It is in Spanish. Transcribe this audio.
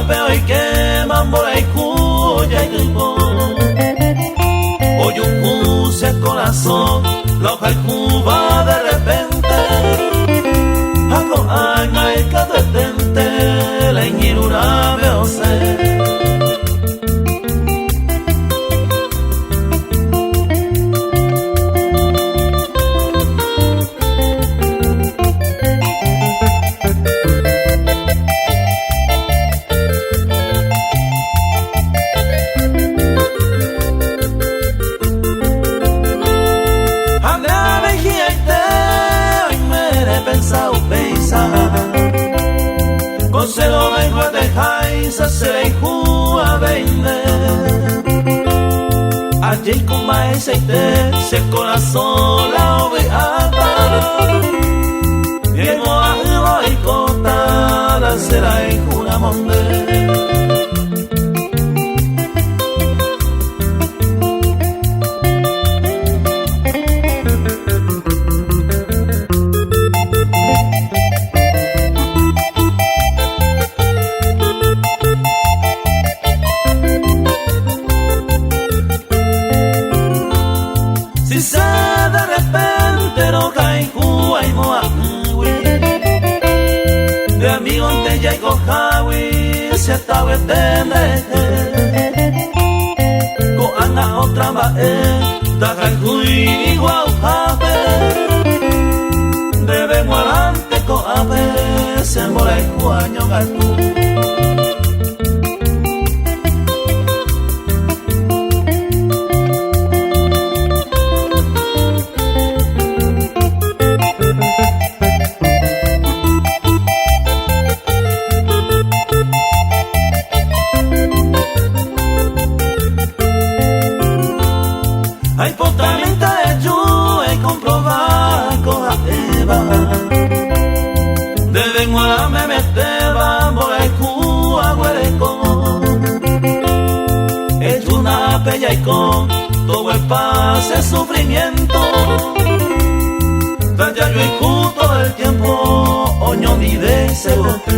pero y que mambo y cuya y grupo. Hoy un puse el corazón, la hoja y cuba de repente. Hago aña y cada detente, la iñirura me ose. Se lo vengo a dejar y se jua veinte. Allí con más aceite, se corazón la oveata. Bien ojo y cota, la será y jura monde. Si se de repente no cae y moahui, de amigo te ya y cojawi, se estaba etende. Coana otra bae, da cae y guaujabe. Debemos adelante coabe, se mora y cuaño gatu. Hay potamente yo he comprobado con la Eva. Deben guardarme meteba por el cu aguareco. Es una pella y con todo el pase sufrimiento. Talla yo y todo el tiempo, oño ni de ese bote.